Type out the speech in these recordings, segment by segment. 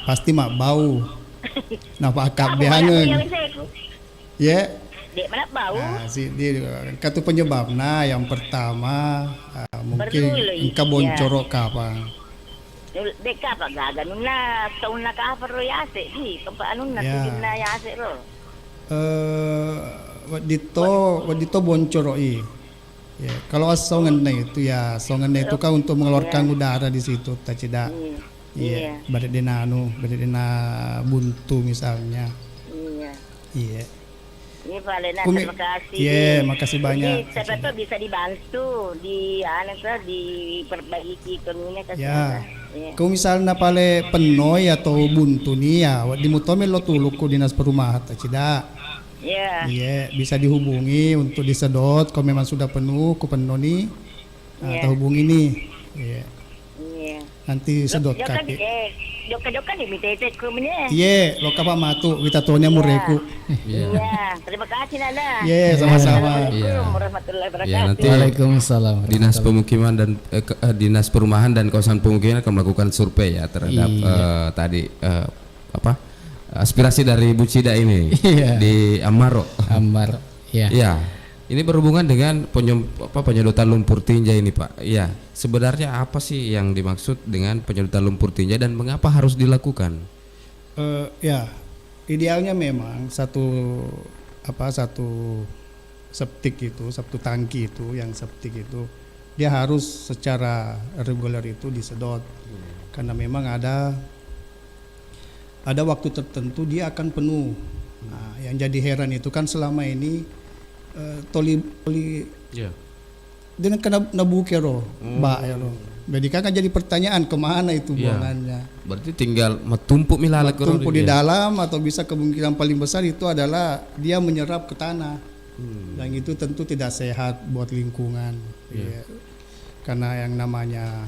pasti mak bau. Nah pak Aku bihangen. yang saya Ya. dek mana bau. Nah, si dia katu penyebabnya yang pertama mungkin Perlu loh, engkau iya. boncorok kapang. Dek apa gaga nuna tahun nak apa ro ya ase di tempat anu nak Ya. tudina ya ase ro. Wadito boncoroi. Ya, kalau songannya itu ya songannya itu kan untuk mengeluarkan udara di situ, tak tidak. Iya, badet dina buntu misalnya. Iya. Iya. Ini Valena Kumi- terima kasih. Iya, makasih banyak. Jadi siapa tahu bisa dibantu di diperbaiki ekonominya ke Ya. Iya. Kau misalnya pale penoi atau buntu nih ya, di mutome lo tuluk ku dinas perumahan, tak tidak. Iya. Iya, bisa dihubungi untuk disedot. Kalau memang sudah penuh, ku penuh nih, Iya. atau hubungi nih. Iya, Iya. nanti sedot Jokan kaki. jokan nih minta itu kumnya. Iya, lo kapa matu, kita tuhnya mureku. Iya. Terima kasih Nana. Iya, sama-sama. Assalamualaikum warahmatullahi wabarakatuh. Ya, nanti Waalaikumsalam. Dinas Pemukiman dan Dinas Perumahan dan Kawasan Pemukiman akan melakukan survei ya terhadap tadi aspirasi dari Bu Cida ini Iya. di Amaro. Amar. Ya. Iya. Ini berhubungan dengan penyedotan lumpur tinja ini, Pak. Iya. Sebenarnya apa sih yang dimaksud dengan penyedotan lumpur tinja dan mengapa harus dilakukan? Ya, idealnya memang satu satu tangki itu yang septik itu dia harus secara reguler itu disedot karena memang ada waktu tertentu dia akan penuh. Nah, yang jadi heran itu kan selama ini toli Iya. dia kena nabukero, mbak ya loh. Jadi kan jadi pertanyaan kemana itu Iya. buangannya? Berarti tinggal metumpuk milala Tumpuk di dalam atau bisa kemungkinan paling besar itu adalah dia menyerap ke tanah. Dan itu tentu tidak sehat buat lingkungan. Ya. Karena yang namanya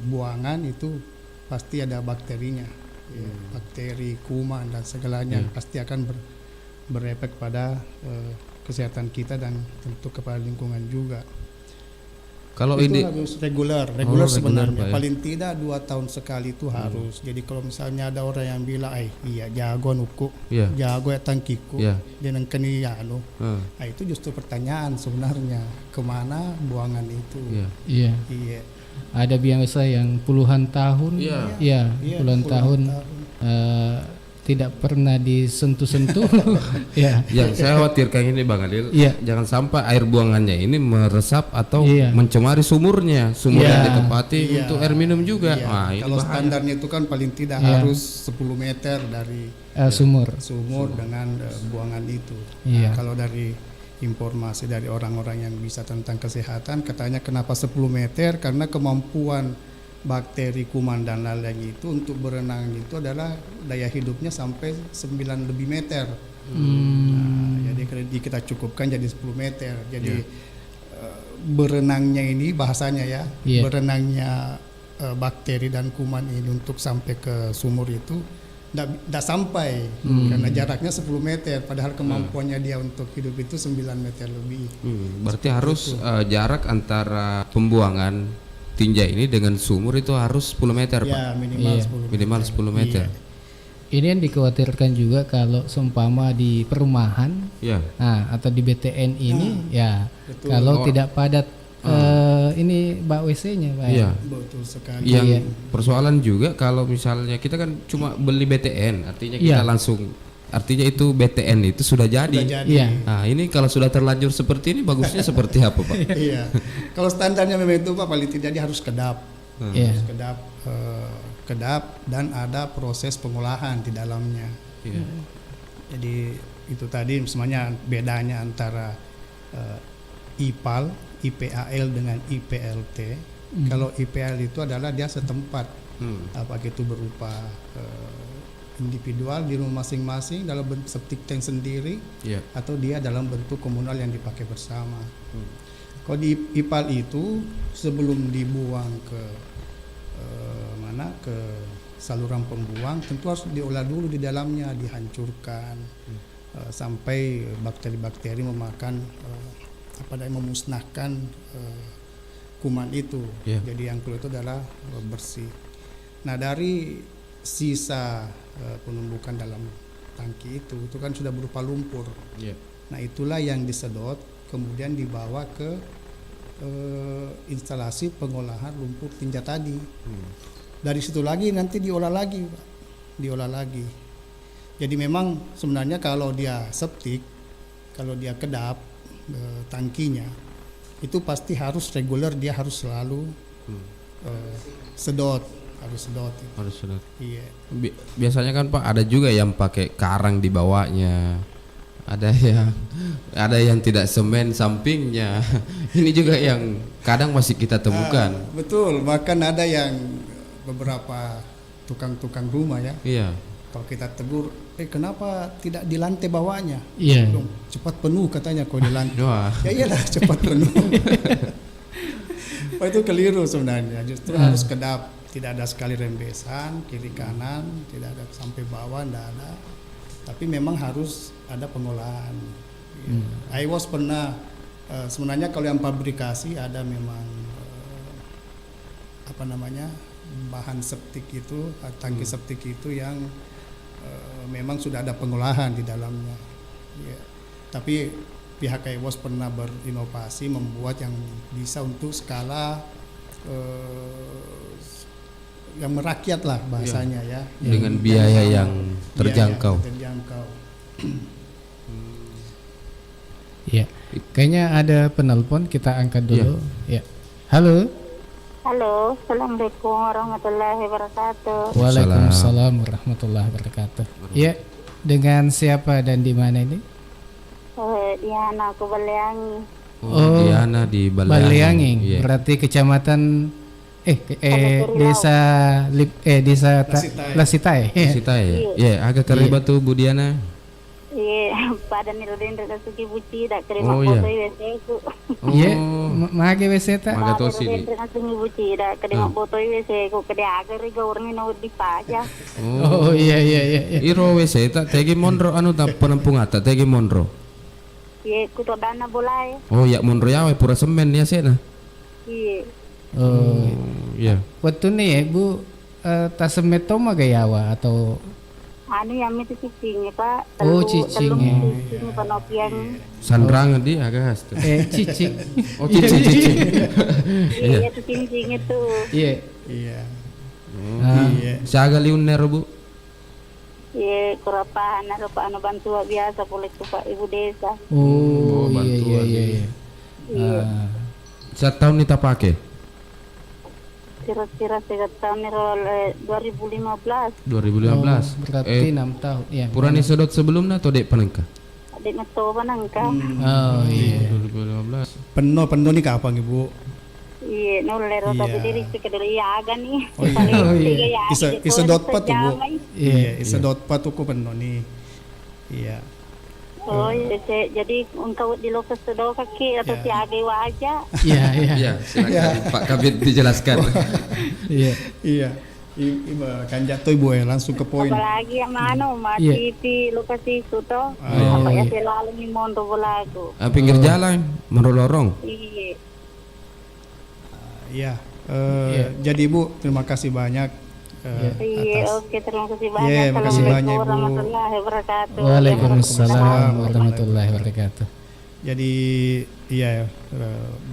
buangan itu pasti ada bakterinya. Ya, bakteri, kuman dan segalanya pasti akan berefek pada kesehatan kita dan tentu kepada lingkungan juga. Kalau Itu ini harus reguler reguler, sebenarnya. Pak, ya. Paling tidak 2 tahun sekali itu harus. Jadi kalau misalnya ada orang yang bilang, iya jago nuku, Iya. jago ya tangkiku, Iya. dia nengkeni ya anu. Hmm. Nah, itu justru pertanyaan sebenarnya kemana buangan itu. Iya. Iya. Iya. Ada biasa yang puluhan tahun. Iya. Iya, Iya, puluhan tahun tidak pernah disentuh-sentuh. Ya. Yang saya khawatirkan ini Bang Adil, Iya. jangan sampai air buangannya ini meresap atau Iya. mencemari sumurnya. Sumur Iya. yang ditempati Iya. untuk air minum juga. Iya. Wah, ini Kalau bahaya. standarnya itu kan paling tidak Iya. harus 10 meter dari Sumur. sumur dengan buangan itu. Iya. Nah, kalau dari informasi dari orang-orang yang bisa tentang kesehatan katanya kenapa 10 meter karena kemampuan bakteri, kuman dan lain-lain itu untuk berenang itu adalah daya hidupnya sampai 9 lebih meter. Nah, jadi kita cukupkan jadi 10 meter. Jadi berenangnya ini bahasanya ya, Iya. berenangnya bakteri dan kuman ini untuk sampai ke sumur itu tidak sampai karena jaraknya 10 meter padahal kemampuannya dia untuk hidup itu 9 meter lebih. Berarti harus jarak antara pembuangan tinja ini dengan sumur itu harus 10 meter, Pak. Ya minimal Iya. 10 Minimal 10 meter. Iya. Ini yang dikhawatirkan juga kalau seumpama di perumahan, Iya. nah, atau di BTN ini, ya betul. kalau tidak padat ini bak WC-nya, Pak. Iya. Betul sekali. Yang Iya. persoalan juga kalau misalnya kita kan cuma beli BTN, artinya kita Iya. langsung artinya itu BTN itu sudah jadi. Sudah jadi. Iya. Nah, ini kalau sudah terlanjur seperti ini bagusnya seperti apa, Pak? Iya. Kalau standarnya memang itu Pak paling tidak dia harus kedap. Iya. Harus kedap dan ada proses pengolahan di dalamnya. Iya. Jadi itu tadi semuanya bedanya antara IPAL, IPAL dengan IPLT. Kalau IPL itu adalah dia setempat, apa itu berupa individual di rumah masing-masing dalam bentuk septic tank sendiri, Iya. atau dia dalam bentuk komunal yang dipakai bersama. Kalau di IPAL itu sebelum dibuang ke ke saluran pembuang tentu harus diolah dulu di dalamnya, dihancurkan sampai bakteri-bakteri memakan memusnahkan kuman itu. Yeah. Jadi yang keluar itu adalah bersih. Nah dari sisa penumbukan dalam tangki itu kan sudah berupa lumpur. Iya. Nah itulah yang disedot kemudian dibawa ke instalasi pengolahan lumpur tinja tadi. Dari situ lagi nanti diolah lagi, Pak. Diolah lagi. Jadi memang sebenarnya kalau dia septik, kalau dia kedap tangkinya, itu pasti harus reguler, dia harus selalu sedot, harus sedot. Harus sedot. Iya. Biasanya kan Pak ada juga yang pakai karang di bawahnya. Ada yang tidak semen sampingnya. Ini juga yang kadang masih kita temukan. Betul, bahkan ada yang beberapa tukang-tukang rumah ya. Iya. Kalau kita tegur, kenapa tidak di lantai bawahnya? Iya. Dong, cepat penuh katanya kalau di lantai. Wah. Ya iyalah cepat penuh. Oh, itu keliru sebenarnya. Justru harus kedap, tidak ada sekali rembesan kiri kanan, tidak ada sampai bawah, tidak ada. Tapi memang harus ada pengolahan. I was pernah sebenarnya kalau yang pabrikasi ada memang bahan septik itu, tangki septik itu yang memang sudah ada pengolahan di dalamnya. Ya. Tapi pihak IWOS pernah berinovasi membuat yang bisa untuk skala yang merakyat lah bahasanya ya. Dengan biaya yang terjangkau. Iya. Kayaknya ada penelpon, kita angkat dulu. Ya. Halo. Halo, Assalamualaikum warahmatullahi wabarakatuh. Waalaikumsalam warahmatullahi wabarakatuh. Iya. Dengan siapa dan di mana ini? Diana, aku Baleangi. Oh, Diana di Baleangi. Iya. Berarti kecamatan desa Lasitai. Sitai. Ya, agak keribat tuh Bu Diana. Iya, pada nirudin Suki Buci dak terima Oh, foto iya. WC ku. Iya, mage WC ta. Maga tosi di. Nirudin Suki Buci dak terima foto WC ku kede agar gaurni no di paja. Oh iya. Iro WC tak tegi monro anu tak penampung ata tegi monro. Iya, ku to dana bolai. Oh ya monro ya pura semen ya sena. Iya. Oh, Iya. waktu nih Bu tasemeto magayawa atau Anu yang itu cicing Pak. Oh, cicing. Cicing panopian. Sandrang di agak has. cicing. Oh cicing. Iya, cicing itu. Iya. Iya. Iya. Siaga liuner Bu. Iya, kurapa anu bantuan biasa boleh ku Pak Ibu Desa. Oh, bantuan iya. Iya. Satu tahun kita pakai. Kira-kira 3 tahun 2015. 2015. Berarti 6 tahun. Iya. Purani sedot sebelumnya atau dek penengka? Adik meto panangka. Oh iya. 2015. Penuh nih kapan Ibu? Iya, nolero tapi diri sih kedua iya nih. Oh, iya. Oh, iya. Isedot pa tuh Bu. Iya. Isedot pa tuh ku penuh nih. Iya. Oh iya, jadi engkau di lokasi sedot kaki atau si age aja. Iya. Iya, silakan Pak Kabit dijelaskan. Iya. Iya. Kan jatuh Ibu ya langsung ke poin. Apalagi yang mana mati di lokasi itu toh. Apa ya selalu nih mondo bolaku. Pinggir jalan, menurut lorong. Iya. Iya. Jadi Ibu terima kasih banyak. Iya, oke, terima kasih banyak. Iya, makasih banyak, Ibu. Warahmatullahi wabarakatuh. Waalaikumsalam warahmatullahi wabarakatuh. Jadi iya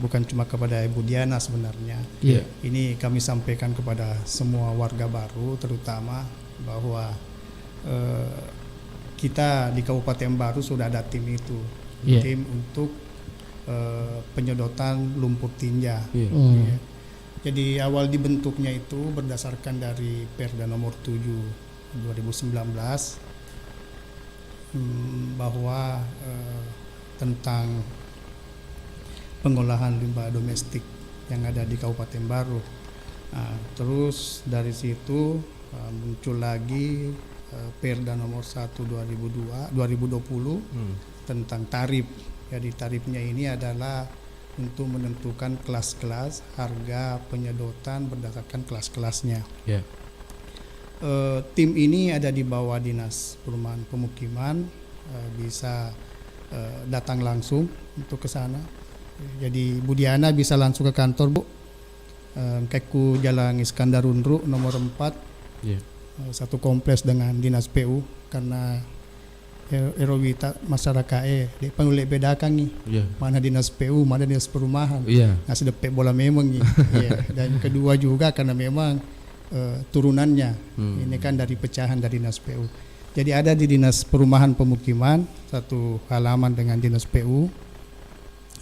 bukan cuma kepada Ibu Diana sebenarnya. Iya. Ini kami sampaikan kepada semua warga baru terutama bahwa kita di Kabupaten Baru sudah ada tim itu. Iya. Tim untuk penyedotan lumpur tinja. Iya. Iya. Jadi awal dibentuknya itu berdasarkan dari Perda nomor 7 2019 bahwa tentang pengolahan limbah domestik yang ada di Kabupaten Baru. Nah, terus dari situ muncul lagi Perda nomor 1 2020 tentang tarif. Jadi tarifnya ini adalah untuk menentukan kelas-kelas harga penyedotan berdasarkan kelas-kelasnya. Yeah. Tim ini ada di bawah Dinas Perumahan Pemukiman, bisa datang langsung untuk ke sana. Jadi Bu Diana bisa langsung ke kantor Bu, Keku Jalan Iskandar Unru nomor 4. Yeah. satu kompleks dengan dinas PU karena Erowita masyarakat di panulek bedakan nih mana dinas PU mana dinas perumahan ngasih depek bola memang nih. Dan kedua juga karena memang turunannya ini kan dari pecahan dari dinas PU. Jadi ada di dinas perumahan pemukiman satu halaman dengan dinas PU.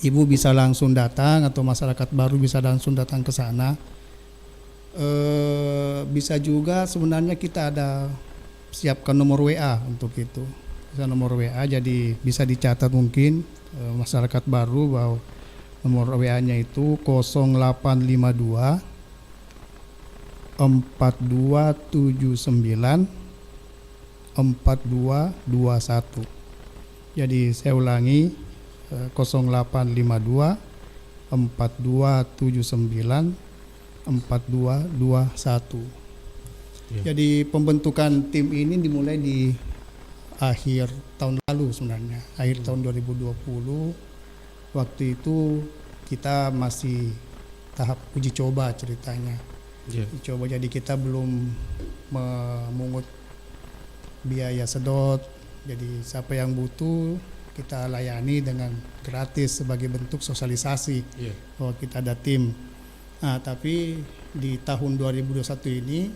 Ibu bisa langsung datang atau masyarakat baru bisa langsung datang ke sana. Bisa juga sebenarnya kita ada siapkan nomor WA untuk itu. Bisa nomor WA jadi bisa dicatat mungkin masyarakat baru bahwa nomor WA-nya itu 0852 4279 4221. Jadi saya ulangi 0852 4279 4221. Jadi pembentukan tim ini dimulai di akhir tahun lalu sebenarnya, akhir tahun 2020. Waktu itu kita masih tahap uji coba ceritanya. Coba jadi kita belum memungut biaya sedot. Jadi siapa yang butuh kita layani dengan gratis sebagai bentuk sosialisasi bahwa kita ada tim. Nah, tapi di tahun 2021 ini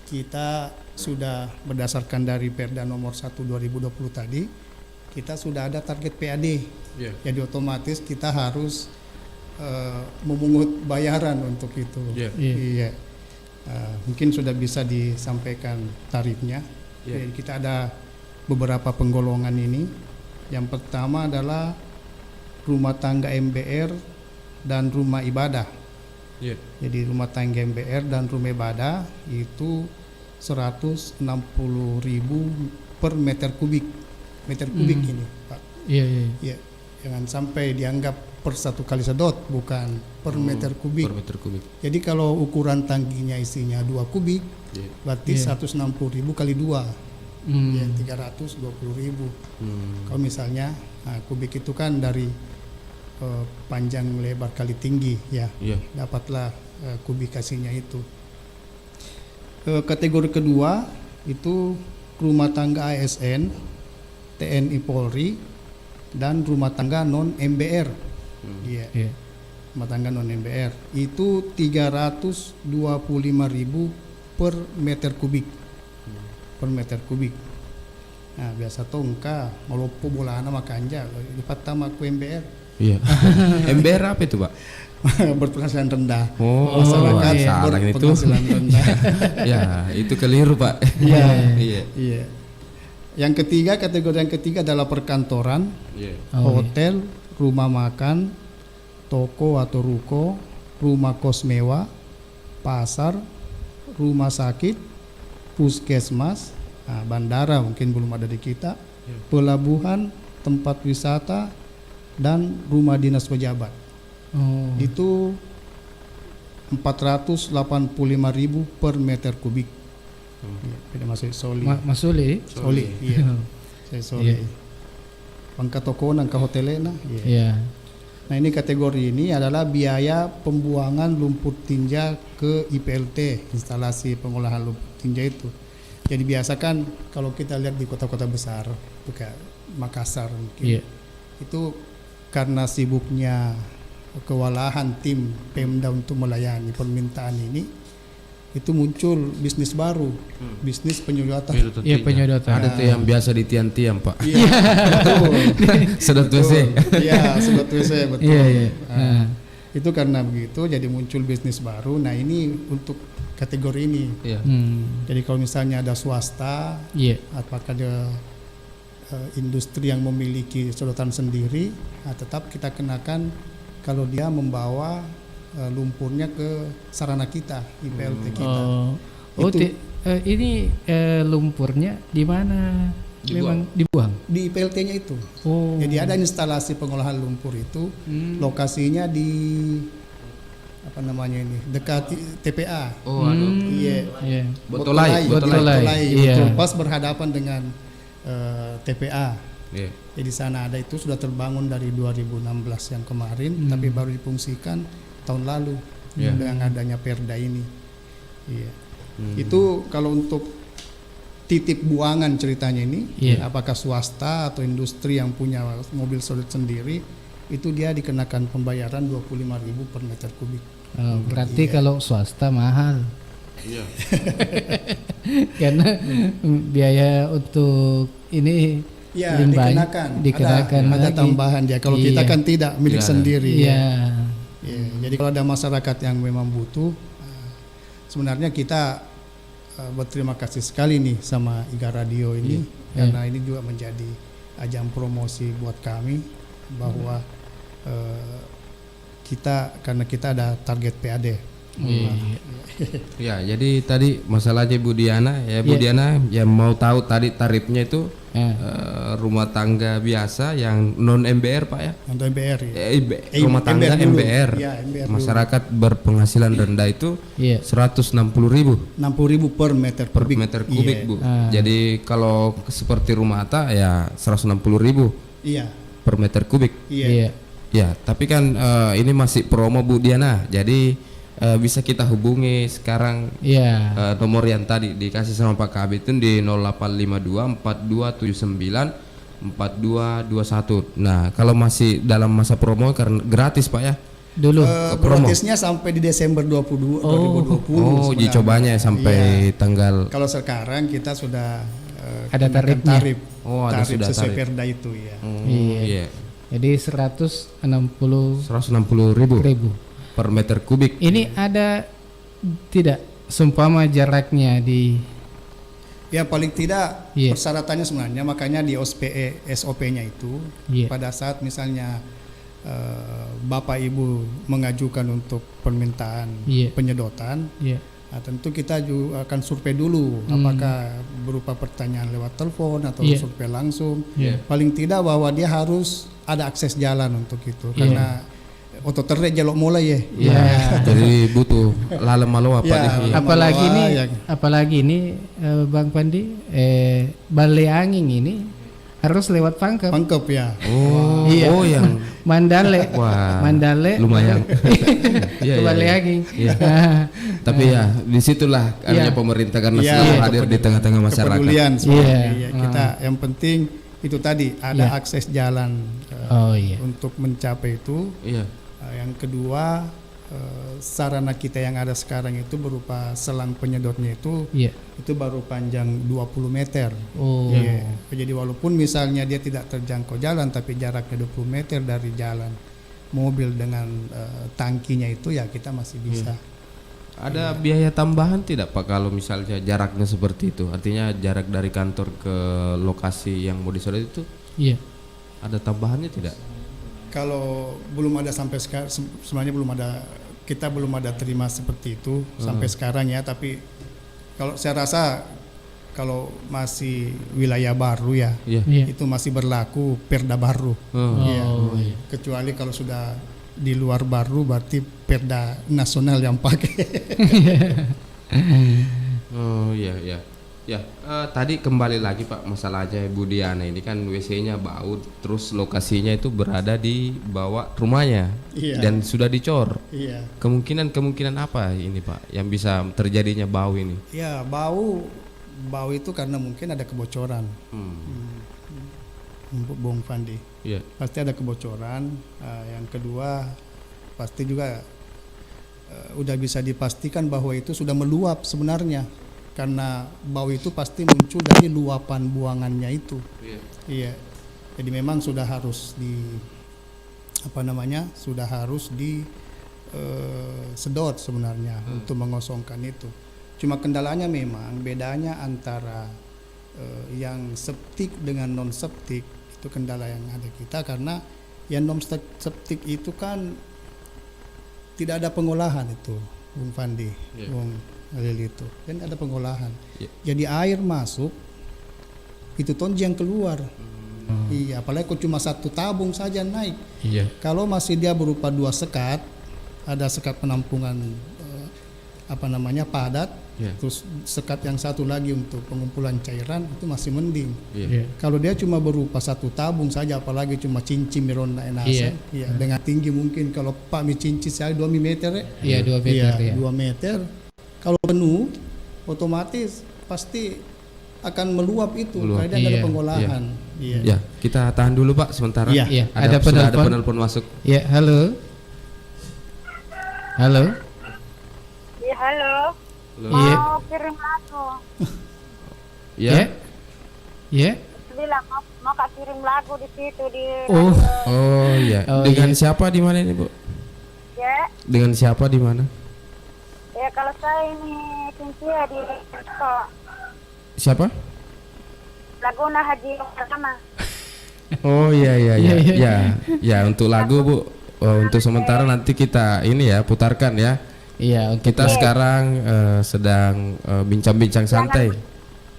kita sudah berdasarkan dari Perda nomor 1 2020 tadi kita sudah ada target PAD. Jadi otomatis kita harus memungut bayaran untuk itu. Mungkin sudah bisa disampaikan tarifnya. Jadi kita ada beberapa penggolongan ini. Yang pertama adalah rumah tangga MBR dan rumah ibadah. Jadi rumah tangga MBR dan rumah ibadah itu 160.000 per meter kubik ini, Pak. Iya. Jangan sampai dianggap per satu kali sedot, bukan per meter kubik. Jadi kalau ukuran tangkinya isinya 2 kubik, berarti 160.000 kali 2, ya 320.000. Kalau misalnya kubik itu kan dari panjang lebar kali tinggi, dapatlah kubikasinya itu. Kategori kedua itu rumah tangga ASN, TNI Polri, dan rumah tangga non MBR. Rumah tangga non MBR itu 325.000 per meter kubik. Nah, biasa tongka ngolopo bolana makanja di pertama ku MBR. MBR apa itu, Pak? Berpenghasilan rendah. Masyarakat salah itu. Rendah. Ya, itu keliru, Pak. Iya. Yang ketiga, kategori yang ketiga adalah perkantoran, hotel, rumah makan, toko atau ruko, rumah kos mewah, pasar, rumah sakit, puskesmas, bandara mungkin belum ada di kita, pelabuhan, tempat wisata, dan rumah dinas pejabat. Itu 485.000 per meter kubik. Beda masuk Soli. Soli, iya. Saya Soli. Pangka toko nang ka hotelena. Nah, ini kategori ini adalah biaya pembuangan lumpur tinja ke IPLT, instalasi pengolahan lumpur tinja itu. Jadi biasa kan kalau kita lihat di kota-kota besar, kayak Makassar mungkin, itu karena sibuknya kewalahan tim Pemda untuk melayani permintaan ini, itu muncul bisnis baru, bisnis penyedotan. Penyedotan. Ada tuh yang biasa di tiang-tiang, Pak. Iya, betul. Sedot WC. Iya, sedot WC, betul. Itu karena begitu jadi muncul bisnis baru. Nah, ini untuk kategori ini. Jadi kalau misalnya ada swasta, apakah ada industri yang memiliki sedotan sendiri, tetap kita kenakan kalau dia membawa lumpurnya ke sarana kita, IPLT kita. Ini lumpurnya di mana? Memang dibuang di IPLT-nya itu. Jadi ada instalasi pengolahan lumpur itu, lokasinya di apa namanya ini, dekat TPA. Botolai. Betul, pas berhadapan dengan TPA. Jadi sana ada itu sudah terbangun dari 2016 yang kemarin, tapi baru difungsikan tahun lalu dengan adanya Perda ini. Itu kalau untuk titik buangan ceritanya ini, Iya. apakah swasta atau industri yang punya mobil solid sendiri, itu dia dikenakan pembayaran 25.000 per meter kubik. Oh, berarti kalau swasta mahal. Iya. Karena biaya untuk ini Ya, limbah dikenakan. Ada lagi. tambahan dia. Kalau kita Iya. kan tidak milik Tidak ada. sendiri. Iya. Ya, jadi kalau ada masyarakat yang memang butuh, sebenarnya kita berterima kasih sekali nih sama IGA Radio ini, karena ini juga menjadi ajang promosi buat kami bahwa karena kita ada target PAD. Ya, jadi tadi masalahnya Bu Diana ya, Bu Diana yang mau tahu tadi tarifnya itu rumah tangga biasa yang non MBR Pak ya. Untuk MBR ya. Rumah tangga MBR dulu. MBR, Ya, MBR dulu. masyarakat berpenghasilan rendah itu Iya. 160.000 60.000 per meter per kubik. meter kubik Iya. Bu. Jadi kalau seperti rumah Atta ya 160.000 Iya. per meter kubik. Iya. Iya. Ya, tapi kan ini masih promo Bu Diana. Jadi bisa kita hubungi sekarang Iya. nomor yang tadi dikasih sama Pak Kabit itu di 0852 4279 4221. Nah, kalau masih dalam masa promo karena gratis Pak ya. Dulu. promo. Gratisnya sampai di Desember 2020. Oh, uji sebenarnya. cobanya sampai Iya. tanggal. Kalau sekarang kita sudah Ada kenakan tarifnya. tarif. Oh, ada tarif sudah sesuai tarif. perda itu ya. Iya. Jadi 160.000. 160.000 per meter kubik. Ini ada tidak seumpama jaraknya di Ya paling tidak Iya. persyaratannya sebenarnya, makanya di SOP-nya itu Iya. pada saat misalnya Bapak Ibu mengajukan untuk permintaan Iya. penyedotan, Iya. nah, tentu kita juga akan survei dulu apakah berupa pertanyaan lewat telepon atau Iya. survei langsung. Iya. Paling tidak bahwa dia harus ada akses jalan untuk itu, Iya. karena otot terrek jaluk mulai ya. Iya. Jadi butuh lalem malu apa Ya, deh. Apalagi Wah, ini, ya. apalagi ini Bang Pandi, Balai Angin ini harus lewat Pangkep. Pangkep ya. Oh, Iya. oh yang Mandale. wah, Mandale. lumayan. Iya, Ke iya, Balai iya. Angin. Iya. Tapi ya disitulah adanya Iya. pemerintah karena Iya, selalu hadir di tengah-tengah masyarakat. Kepedulian sebenarnya. Iya. Iya, kita yang penting itu tadi ada Iya. akses jalan Oh iya. untuk mencapai itu. Iya. Yang kedua, sarana kita yang ada sekarang itu berupa selang penyedotnya Iya. itu baru panjang 20 meter. Oh. Iya. Jadi walaupun misalnya dia tidak terjangkau jalan tapi jaraknya 20 meter dari jalan mobil dengan tangkinya itu, ya kita masih bisa. Ada biaya tambahan tidak Pak kalau misalnya jaraknya seperti itu? Artinya jarak dari kantor ke lokasi yang mau disodot itu Iya. ada tambahannya tidak? Kalau belum ada sampai sekarang, sebenarnya belum ada, kita belum ada terima seperti itu sampai sekarang ya. Tapi kalau saya rasa kalau masih wilayah baru ya, Iya. Iya. itu masih berlaku perda baru. Oh. Iya. Oh, iya. Kecuali kalau sudah di luar baru berarti perda nasional yang pakai. Oh iya iya. Ya, tadi kembali lagi Pak masalahnya Bu Diana ini kan WC-nya bau, terus lokasinya itu berada di bawah rumahnya Iya. dan sudah dicor. Iya. Kemungkinan apa ini Pak yang bisa terjadinya bau ini? Ya, bau itu karena mungkin ada kebocoran. Bung Fandi. Iya. Pasti ada kebocoran. Yang kedua pasti juga udah bisa dipastikan bahwa itu sudah meluap sebenarnya, karena bau itu pasti muncul dari luapan buangannya itu. Iya. Jadi memang sudah harus sedot sebenarnya untuk mengosongkan itu. Cuma kendalanya memang bedanya antara yang septik dengan non septik, itu kendala yang ada kita, karena yang non septik itu kan tidak ada pengolahan itu, Bung Fandi, Bung Halil, itu kan ada pengolahan. Jadi air masuk itu tonji yang keluar. Iya, apalagi kalau cuma satu tabung saja naik. Iya. Kalau masih dia berupa 2 sekat, ada sekat penampungan padat, terus sekat yang satu lagi untuk pengumpulan cairan, itu masih mending. Iya. Kalau dia cuma berupa 1 tabung saja, apalagi cuma cincin mironda enasa, Iya. dengan tinggi mungkin kalau Pak mi cincin saya 2 meter, Iya, 2 meter ya. 2 meter. Kalau penuh otomatis pasti akan meluap itu. Meluap. Karena ada Iya, pengolahan. Iya. Ya, kita tahan dulu Pak sementara. Iya. Iya, Ada sudah ada penelpon masuk. Ya, halo. Halo. Iya, halo. Iya. Mau kirim lagu. Ya. Ya. Ya. Bilang mau Kak kirim lagu di situ di Oh. Oh iya. Oh, Dengan iya. siapa di mana ini, Bu? ya. Dengan siapa di mana? Ya kalau saya ini Cynthia di Kok Siapa? Laguna Haji Pertama. Oh iya iya iya. Iya, iya. Ya, ya untuk lagu, Bu. Oh, untuk sementara nanti kita ini ya putarkan ya. Iya, untuk Kita sekarang sedang bincang-bincang santai.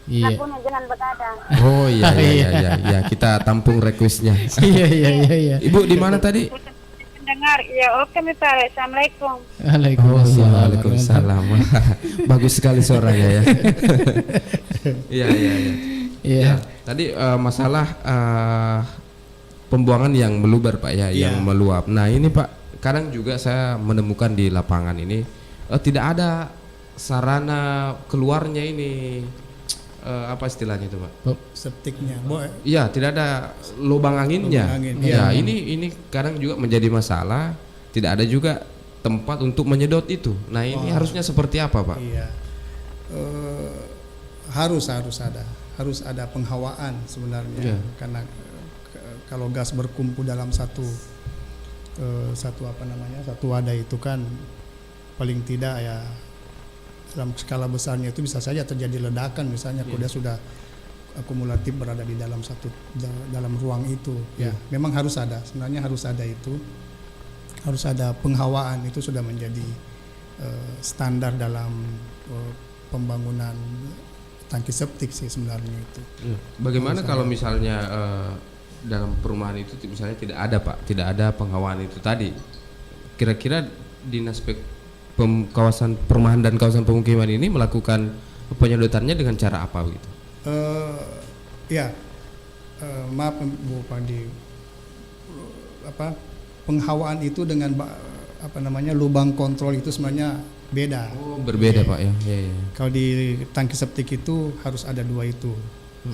iya. Lagunya jangan begadang. Oh iya iya iya iya. Kita tampung requestnya. Iya, iya, iya, iya. Ibu di mana tadi? Dengar, ya oke mi Pak. Assalamualaikum. Oh, Waalaikumsalam. waalaikumsalam. Bagus sekali suaranya ya. Iya iya iya. Iya. Ya, tadi masalah pembuangan yang meluber Pak ya, yang meluap. Nah ini Pak, kadang juga saya menemukan di lapangan ini tidak ada sarana keluarnya ini, apa istilahnya itu Pak? Septiknya. Iya, tidak ada lubang anginnya. Lubang angin, Ya, iya. ini kadang juga menjadi masalah. Tidak ada juga tempat untuk menyedot itu. Nah ini harusnya seperti apa Pak? Iya. Harus ada penghawaan sebenarnya. Iya. Karena kalau gas berkumpul dalam satu wadah itu kan paling tidak ya dalam skala besarnya itu bisa saja terjadi ledakan misalnya kalau dia sudah akumulatif berada di dalam ruang itu. Ya, memang harus ada. Sebenarnya harus ada itu. Harus ada penghawaan, itu sudah menjadi standar dalam pembangunan tangki septik sih sebenarnya itu. Bagaimana kalau misalnya dalam perumahan itu misalnya tidak ada Pak, tidak ada penghawaan itu tadi? Kira-kira dinas kawasan perumahan dan kawasan pemukiman ini melakukan penyedotannya dengan cara apa begitu? Maaf Bu Pandi, penghawaan itu dengan lubang kontrol itu sebenarnya beda. Oh, berbeda Pak ya. Ya, ya. Kalau di tangki septik itu harus ada dua itu.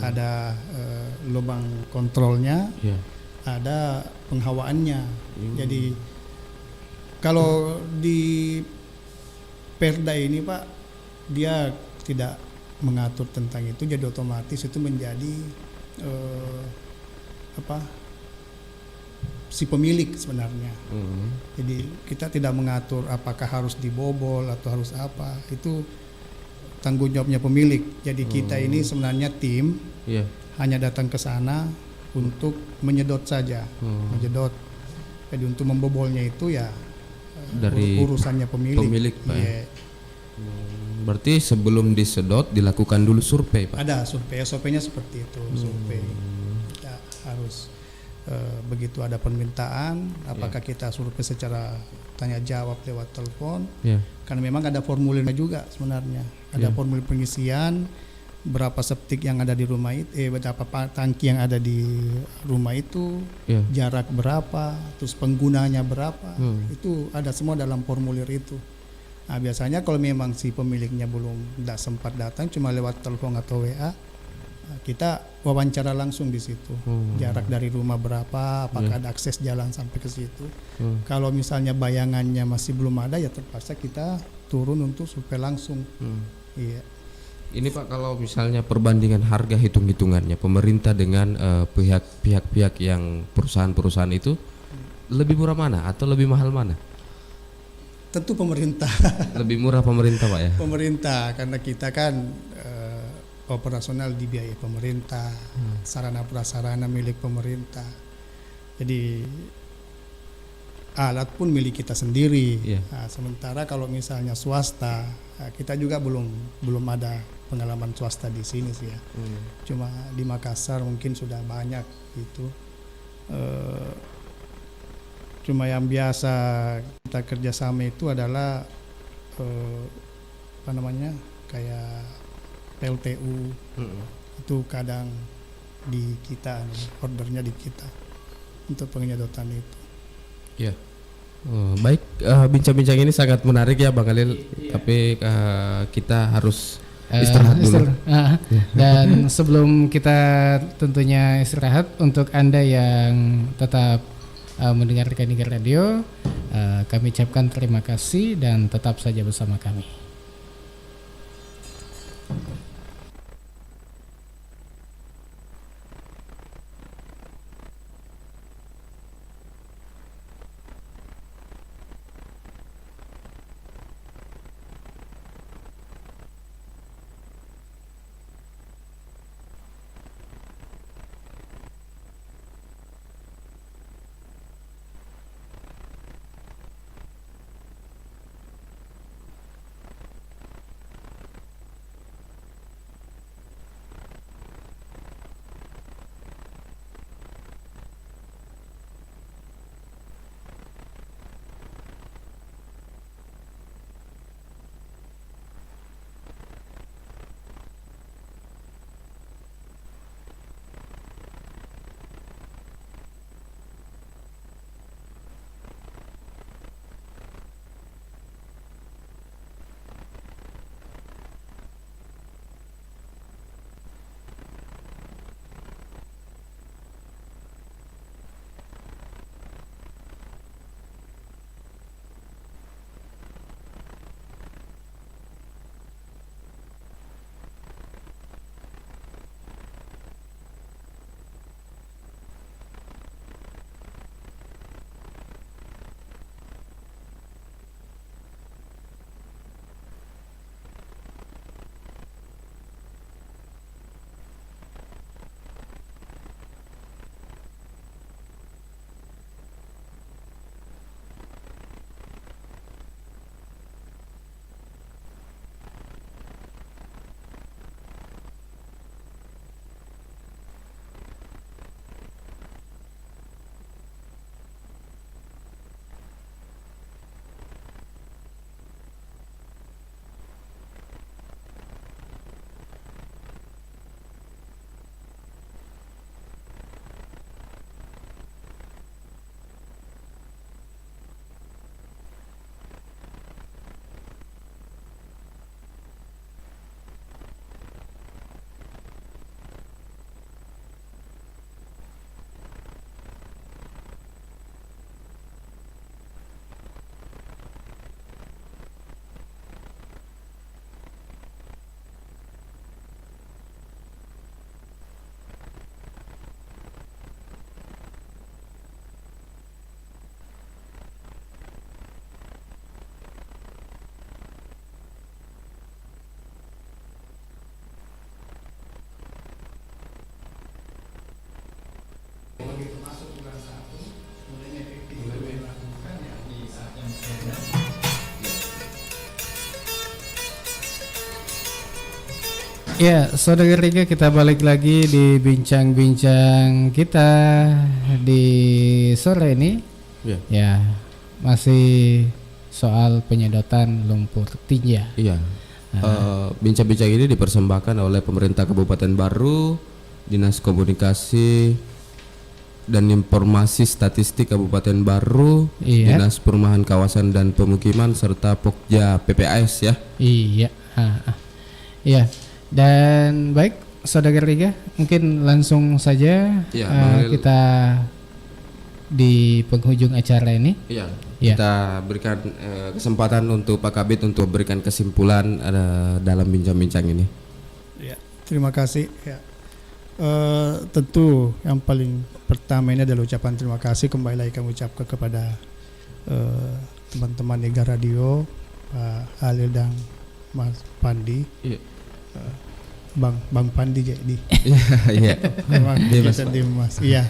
Ada lubang kontrolnya, Ya. ada penghawaannya. Jadi kalau di Perda ini Pak, dia tidak mengatur tentang itu, jadi otomatis itu menjadi si pemilik sebenarnya. Jadi kita tidak mengatur apakah harus dibobol atau harus apa, itu tanggung jawabnya pemilik. Jadi kita ini sebenarnya tim Ya. hanya datang ke sana untuk menyedot saja, menyedot. Jadi untuk membobolnya itu ya Dari urusannya pemilik. Pak ya? Iya. Berarti sebelum disedot dilakukan dulu survei Pak. Ada surveinya seperti itu, survei. Kita harus begitu ada permintaan, apakah kita survei secara tanya jawab lewat telepon? Ya. Karena memang ada formulirnya juga sebenarnya. Ada formulir pengisian berapa septik yang ada di rumah itu, berapa tangki yang ada di rumah itu, Ya. jarak berapa, terus penggunanya berapa, itu ada semua dalam formulir itu. Nah, biasanya kalau memang si pemiliknya tidak sempat datang, cuma lewat telepon atau WA, kita wawancara langsung di situ. Jarak dari rumah berapa, apakah ada akses jalan sampai ke situ. Kalau misalnya bayangannya masih belum ada, ya terpaksa kita turun untuk survei langsung. Iya. Ini Pak, kalau misalnya perbandingan harga hitung-hitungannya pemerintah dengan pihak-pihak yang perusahaan-perusahaan itu lebih murah mana atau lebih mahal mana? Tentu pemerintah. Lebih murah pemerintah Pak ya? Pemerintah, karena kita kan operasional dibiayai pemerintah, sarana prasarana milik pemerintah. Jadi alat pun milik kita sendiri. Iya. Nah, sementara kalau misalnya swasta, kita juga belum ada pengalaman swasta di sini sih ya. Cuma di Makassar mungkin sudah banyak gitu. Cuma yang biasa kita kerjasama itu adalah kayak PLTU. Itu kadang di kita, ordernya di kita untuk penyedotan itu. Ya. Baik, bincang-bincang ini sangat menarik ya Bang Khalil. Tapi kita harus Istirahat dulu. Dan sebelum kita tentunya istirahat, untuk Anda yang tetap mendengarkan Niger Radio, kami ucapkan terima kasih dan tetap saja bersama kami. Ya, saudara Riga, kita balik lagi di bincang-bincang kita di sore ini. Ya, masih soal penyedotan lumpur tinja. Iya. Bincang-bincang ini dipersembahkan oleh pemerintah Kabupaten Baru, Dinas Komunikasi dan Informasi Statistik Kabupaten Baru, Iya. Dinas Perumahan Kawasan dan Pemukiman serta Pokja PPAS ya. Iya. Iya. Dan baik, saudara Riga, mungkin langsung saja Iya, Bang Lil. kita di penghujung acara ini. Iya. Iya. Kita berikan kesempatan untuk Pak Kabid untuk berikan kesimpulan dalam bincang-bincang ini. Ya, terima kasih. Ya. Tentu yang paling pertama ini adalah ucapan terima kasih kembali lagi kami ucapkan kepada teman-teman Niger Radio, Pak Halil dan Mas Pandi. Iya. Bang Pandi jadi. Iya. Mas. Iya.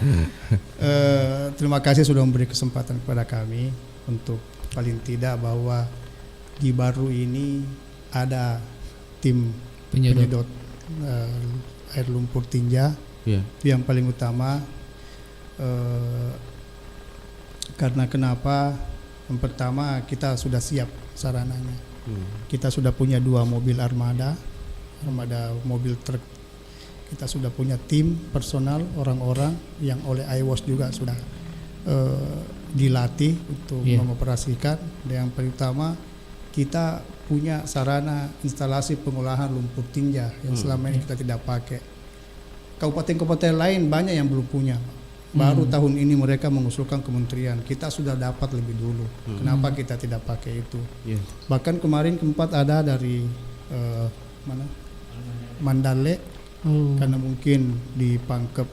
Terima kasih sudah memberi kesempatan kepada kami untuk paling tidak bahwa di Baru ini ada tim penyedot air lumpur tinja. Iya. Itu yang paling utama. Karena kenapa? Yang pertama, kita sudah siap sarananya. Kita sudah punya 2 mobil armada mobil truk. Kita sudah punya tim personal, orang-orang yang oleh IWOS juga sudah dilatih untuk mengoperasikan. Dan yang paling utama, kita punya sarana instalasi pengolahan lumpur tinja yang selama ini kita tidak pakai. Kabupaten-kabupaten lain banyak yang belum punya. Baru tahun ini mereka mengusulkan kementerian. Kita sudah dapat lebih dulu. Kenapa kita tidak pakai itu? Iya. Bahkan kemarin keempat ada dari mana? Mandale, karena mungkin di Pangkep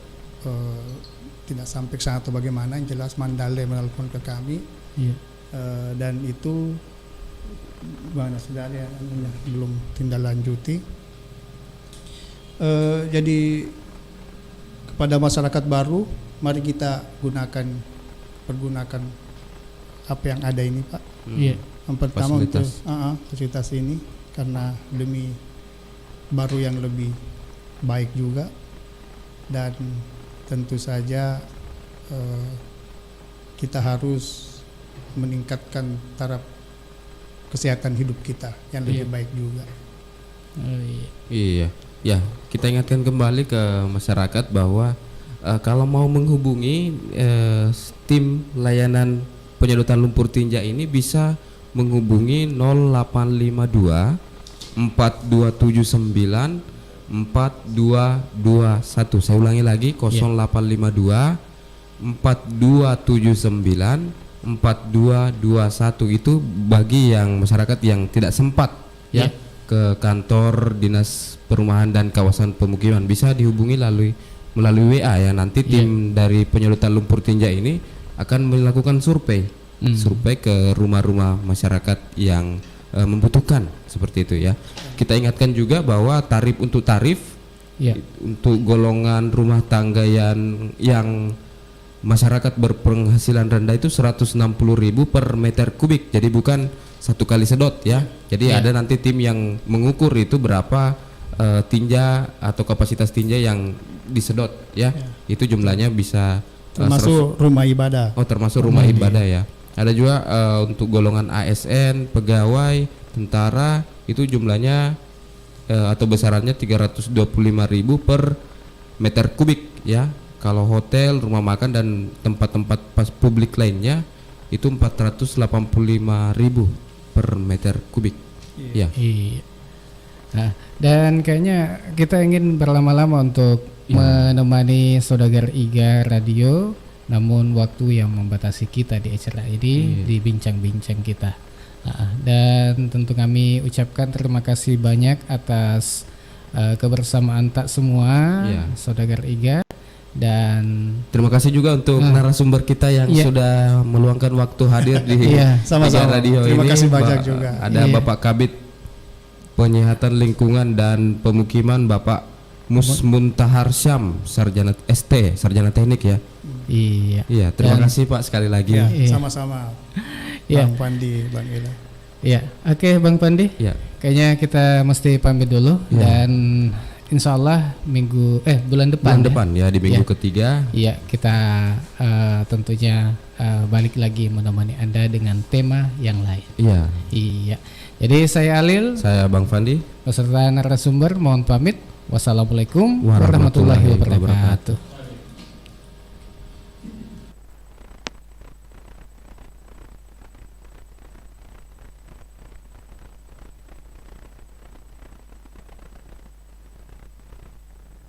tidak sampai ke sana atau bagaimana. Yang jelas Mandale menelpon ke kami. Iya. Dan itu mana sudah ada anunya, belum tindak lanjuti. Jadi kepada masyarakat baru, mari kita pergunakan apa yang ada ini, Pak. Iya. Yang pertama Fasilitas. untuk fasilitas ini karena demi baru yang lebih baik juga, dan tentu saja kita harus meningkatkan taraf kesehatan hidup kita yang lebih baik juga. Oh, iya. Iya, ya kita ingatkan kembali ke masyarakat bahwa kalau mau menghubungi tim layanan penyedotan lumpur tinja ini bisa menghubungi 0852 4279 4221. Saya ulangi lagi 0852 4279 4221. Itu bagi yang masyarakat yang tidak sempat ya ke kantor Dinas Perumahan dan Kawasan Pemukiman, bisa dihubungi melalui WA ya. Nanti tim dari penyedotan lumpur tinja ini akan melakukan survei ke rumah-rumah masyarakat yang membutuhkan seperti itu ya. Kita ingatkan juga bahwa tarif untuk golongan rumah tangga yang masyarakat berpenghasilan rendah itu 160.000 per meter kubik. Jadi bukan satu kali sedot ya. Jadi ada nanti tim yang mengukur itu berapa tinja atau kapasitas tinja yang disedot ya. Itu jumlahnya bisa Termasuk rumah ibadah. Oh, termasuk rumah ibadah ya. Ada juga untuk golongan ASN, pegawai, tentara itu jumlahnya atau besarannya 325.000 per meter kubik ya. Kalau hotel, rumah makan dan tempat-tempat publik lainnya itu 485.000 per meter kubik. Iya. Nah, dan kayaknya kita ingin berlama-lama untuk menemani Saudagar Iga Radio, namun waktu yang membatasi kita di acara ini di bincang-bincang kita. Dan tentu kami ucapkan terima kasih banyak atas kebersamaan tak semua Saudagar Iga. Dan terima kasih juga untuk narasumber kita yang sudah meluangkan waktu hadir di sama-sama radio terima ini. kasih banyak juga. Ada Bapak Kabid Penyihatan Lingkungan dan Pemukiman, Bapak Muntahar Syam, sarjana ST, sarjana teknik ya. Iya, terima kasih Pak sekali lagi. Sama-sama. Bang Pandi, Bang Ila. Iya, oke Bang Pandi. Iya. Kayaknya kita mesti pamit dulu dan insya Allah bulan depan ya di minggu ketiga. Iya, kita tentunya balik lagi menemani Anda dengan tema yang lain. Iya. Jadi saya Alil, saya Bang Fandi, beserta narasumber mohon pamit. Wassalamualaikum warahmatullahi wabarakatuh.